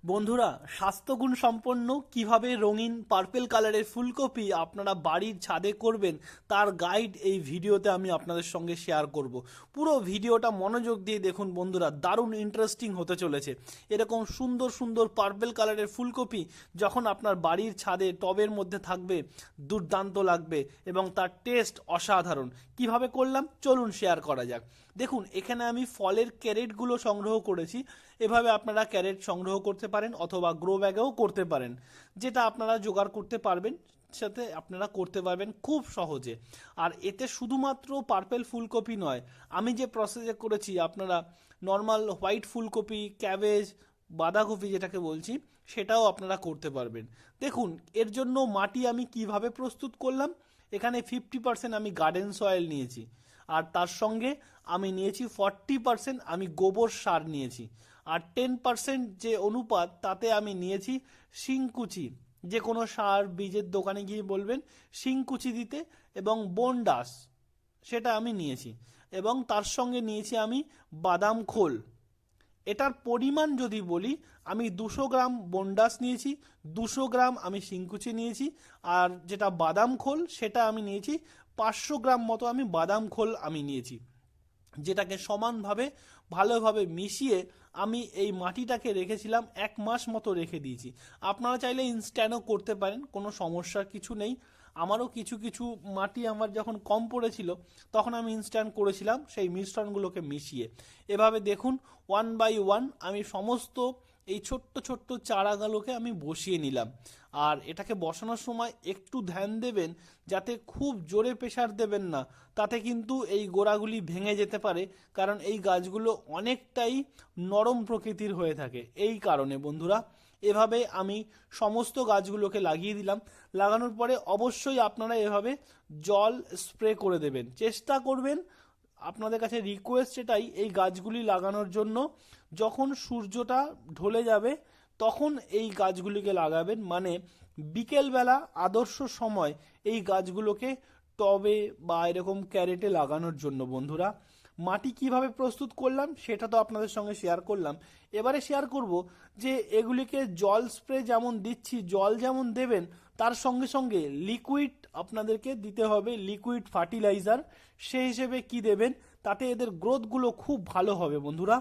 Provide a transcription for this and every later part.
বন্ধুরা, স্বাস্থ্যগুণ সম্পন্ন কিভাবে রঙিন পার্পেল কালারের ফুলকপি আপনারা বাড়ির ছাদে করবেন তার গাইড এই ভিডিওতে আমি আপনাদের সঙ্গে শেয়ার করব। পুরো ভিডিওটা মনোযোগ দিয়ে দেখুন বন্ধুরা, দারুণ ইন্টারেস্টিং হতে চলেছে। এরকম সুন্দর সুন্দর পার্পেল কালারের ফুলকপি যখন আপনার বাড়ির ছাদে টবের মধ্যে থাকবে, দুর্দান্ত লাগবে এবং তার টেস্ট অসাধারণ। কিভাবে করলাম চলুন শেয়ার করা যাক। দেখুন, এখানে আমি ফলের ক্যারেটগুলো সংগ্রহ করেছি। এভাবে আপনারা ক্যারেট সংগ্রহ করতে পারেন অথবা গ্রো ব্যাগেও করতে পারেন, যেটা আপনারা জোগাড় করতে পারবেন সাথে আপনারা করতে পারবেন খুব সহজে। আর এতে শুধুমাত্র পার্পেল ফুলকপি নয়, আমি যে প্রসেসে করেছি আপনারা নর্মাল হোয়াইট ফুলকপি, ক্যাবেজ, বাঁধাকপি যেটাকে বলছি সেটাও আপনারা করতে পারবেন। দেখুন, এর জন্য মাটি আমি কিভাবে প্রস্তুত করলাম। এখানে 50% আমি গার্ডেন সয়েল নিয়েছি, আর তার সঙ্গে আমি নিয়েছি 40% আমি গোবর সার নিয়েছি, আর 10% যে অনুপাত তাতে আমি নিয়েছি শিংকুচি। যে কোনো সার বীজের দোকানে গিয়ে বলবেন শিংকুচি দিতে, এবং বনডাস সেটা আমি নিয়েছি, এবং তার সঙ্গে নিয়েছি আমি বাদাম খোল। এটার পরিমাণ যদি বলি, আমি 200 গ্রাম বনডাস নিয়েছি, 200 গ্রাম আমি শিংকুচি নিয়েছি, আর যেটা বাদাম খোল সেটা আমি নিয়েছি 500 গ্রাম মতো আমি বাদাম খোল আমি নিয়েছি, যেটাকে সমানভাবে ভালোভাবে মিশিয়ে আমি এই মাটিটাকে রেখেছিলাম 1 মাস মতো রেখে দিয়েছি। আপনারা চাইলে ইনস্ট্যান্টও করতে পারেন, কোনো সমস্যার কিছু নেই। আমারও কিছু কিছু মাটি আমার যখন কম পড়েছিল তখন আমি ইনস্ট্যান্ট করেছিলাম সেই মিশ্রণগুলোকে মিশিয়ে। এভাবে দেখুন, 1 বাই 1 আমি সমস্ত এই ছোট্ট ছোট্ট চারাগুলোকে আমি বসিয়ে নিলাম। আর এটাকে বসানোর সময় একটু ধ্যান দেবেন যাতে খুব জোরে প্রেসার দেবেন না, তাতে কিন্তু এই গোড়াগুলি ভেঙে যেতে পারে, কারণ এই গাছগুলো অনেকটাই নরম প্রকৃতির হয়ে থাকে। এই কারণে বন্ধুরা এভাবে আমি সমস্ত গাছগুলোকে লাগিয়ে দিলাম। লাগানোর পরে অবশ্যই আপনারা এভাবে জল স্প্রে করে দেবেন, চেষ্টা করবেন। আপনাদের কাছে রিকোয়েস্ট এটাই, এই গাছগুলি লাগানোর জন্য যখন সূর্যটা ঢলে যাবে তখন এই গাছগুলিকে লাগাবেন, মানে বিকেলবেলা আদর্শ সময় এই গাছগুলোকে টবে বা এরকম ক্যারেটে লাগানোর জন্য। বন্ধুরা, মাটি কিভাবে প্রস্তুত করলাম সেটা তো আপনাদের সঙ্গে শেয়ার করলাম। এবারে শেয়ার করব যে এগুলিকে জল স্প্রে যেমন দিচ্ছি, জল যেমন দেবেন, তার সঙ্গে সঙ্গে লিকুইড আপনাদেরকে দিতে হবে, লিকুইড ফার্টিলাইজার। সেই হিসেবে কি দেবেন, তাতে এদের গ্রোথগুলো খুব ভালো হবে বন্ধুরা।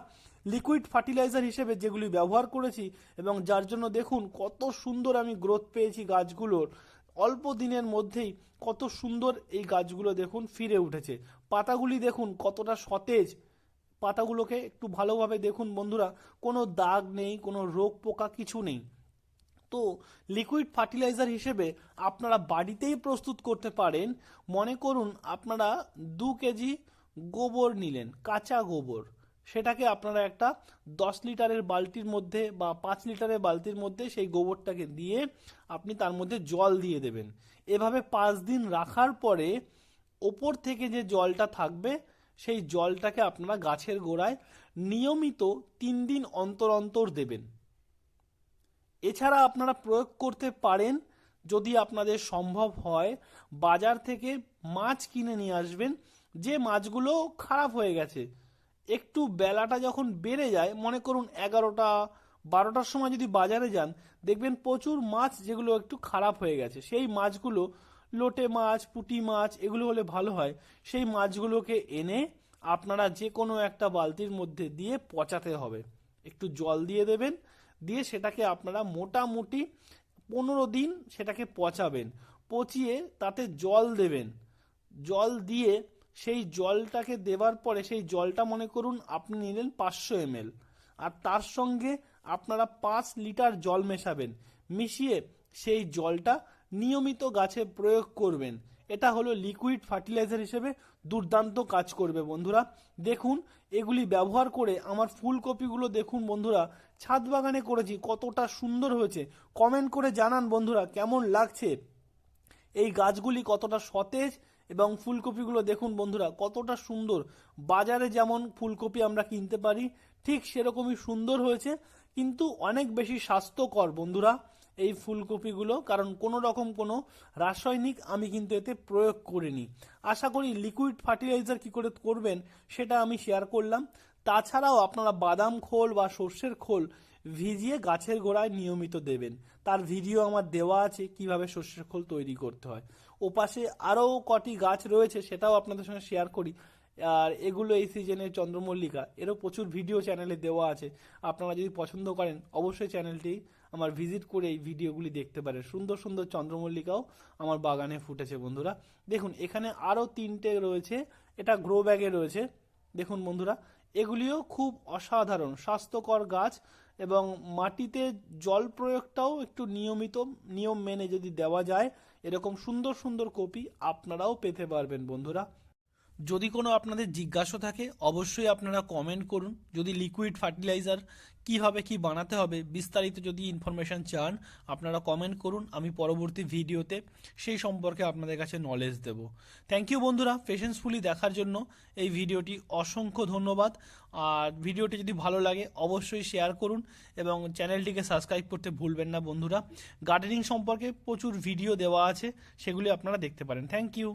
লিকুইড ফার্টিলাইজার হিসেবে যেগুলি ব্যবহার করেছি এবং যার জন্য দেখুন কত সুন্দর আমি গ্রোথ পেয়েছি গাছগুলোর, অল্প দিনের মধ্যেই কত সুন্দর এই গাছগুলো দেখুন ফিরে উঠেছে। পাতাগুলি দেখুন কতটা সতেজ, পাতাগুলোকে একটু ভালোভাবে দেখুন বন্ধুরা, কোনো দাগ নেই, কোনো রোগ পোকা কিছু নেই। তো লিকুইড ফার্টিলাইজার হিসেবে আপনারা বাড়িতেই প্রস্তুত করতে পারেন। মনে করুন আপনারা 2 কেজি গোবর নিলেন, কাঁচা গোবর, সেটাকে আপনারা একটা 10 লিটারের বালতির মধ্যে বা 5 লিটারের বালতির মধ্যে সেই গোবরটাকে দিয়ে আপনি তার মধ্যে জল দিয়ে দেবেন। এভাবে 5 দিন রাখার পরে ওপর থেকে যে জলটা থাকবে সেই জলটাকে আপনারা গাছের গোড়ায় নিয়মিত 3 দিন অন্তর অন্তর দেবেন। এছাড়া আপনারা প্রয়োগ করতে পারেন, যদি আপনাদের সম্ভব হয়, বাজার থেকে মাছ কিনে নিয়ে আসবেন, যে মাছগুলো খারাপ হয়ে গেছে। একটু বেলাটা যখন বেড়ে যায়, মনে করুন 11টা 12টার সময় যদি বাজারে যান, দেখবেন প্রচুর মাছ যেগুলো একটু খারাপ হয়ে গেছে। সেই মাছগুলো লোটে মাছ, পুঁটি মাছ এগুলো হলে ভালো হয়। সেই মাছগুলোকে এনে আপনারা যে কোনো একটা বালতির মধ্যে দিয়ে পচাতে হবে, একটু জল দিয়ে দেবেন, দিয়ে সেটাকে আপনারা মোটামুটি 15 দিন সেটাকে পচাবেন। পচিয়ে তাতে জল দেবেন, জল দিয়ে সেই জলটাকে দেওয়ার পরে সেই জলটা মনে করুন আপনি নিলেন 500 ml, আর তার সঙ্গে আপনারা 5 লিটার জল মেশাবেন, মিশিয়ে সেই জলটা নিয়মিত গাছে প্রয়োগ করবেন। এটা হলো লিকুইড ফার্টিলাইজার হিসেবে দুর্দান্ত কাজ করবে বন্ধুরা। দেখুন, এগুলি ব্যবহার করে আমার ফুলকপিগুলো দেখুন বন্ধুরা, ছাদ বাগানে করেছি, কতটা সুন্দর হয়েছে। কমেন্ট করে জানান বন্ধুরা কেমন লাগছে, এই গাছগুলি কতটা সতেজ, এবং ফুলকপিগুলো দেখুন বন্ধুরা কতটা সুন্দর। বাজারে যেমন ফুলকপি আমরা কিনতে পারি ঠিক সেরকমই সুন্দর হয়েছে, কিন্তু অনেক বেশি স্বাস্থ্যকর বন্ধুরা এই ফুলকপিগুলো, কারণ কোনো রকম কোনো রাসায়নিক আমি কিন্তু এতে প্রয়োগ করিনি। আশা করি লিকুইড ফার্টিলাইজার কি করে করবেন সেটা আমি শেয়ার করলাম। তাছাড়াও আপনারা বাদাম খোল বা সর্ষের খোল ভিজিয়ে গাছের গোড়ায় নিয়মিত দেবেন। তার ভিডিও আমার দেওয়া আছে কিভাবে সর্ষের খোল তৈরি করতে হয়। ওপাশে আরও কটি গাছ রয়েছে, সেটাও আপনাদের সঙ্গে শেয়ার করি। আর এগুলো এই সিজনের চন্দ্রমল্লিকা, এরও প্রচুর ভিডিও চ্যানেলে দেওয়া আছে। আপনারা যদি পছন্দ করেন অবশ্যই চ্যানেলটি আমার ভিজিট করে এই ভিডিওগুলি দেখতে পারেন। সুন্দর সুন্দর চন্দ্রমল্লিকাও আমার বাগানে ফুটেছে বন্ধুরা। দেখুন এখানে আরও তিনটে রয়েছে, এটা গ্রো ব্যাগে রয়েছে। দেখুন বন্ধুরা, এগুলিও খুব অসাধারণ স্বাস্থ্যকর গাছ, এবং মাটিতে জল প্রয়োগটাও একটু নিয়ম মেনে যদি দেওয়া যায়, এরকম সুন্দর সুন্দর কপি আপনারাও পেতে পারবেন বন্ধুরা। যদি কোনো আপনাদের জিজ্ঞাসা থাকে অবশ্যই আপনারা কমেন্ট করুন। যদি লিকুইড ফার্টিলাইজার কিভাবে কি বানাতে হবে বিস্তারিত যদি ইনফরমেশন চান, আপনারা কমেন্ট করুন, আমি পরবর্তী ভিডিওতে সেই সম্পর্কে আপনাদের কাছে নলেজ দেব। থ্যাংক ইউ বন্ধুরা পেশেন্সফুলি দেখার জন্য এই ভিডিওটি, অসংখ্য ধন্যবাদ। আর ভিডিওটি যদি ভালো লাগে অবশ্যই শেয়ার করুন এবং চ্যানেলটিকে সাবস্ক্রাইব করতে ভুলবেন না বন্ধুরা। গার্ডেনিং সম্পর্কে প্রচুর ভিডিও দেওয়া আছে, সেগুলি আপনারা দেখতে পারেন। Thank you.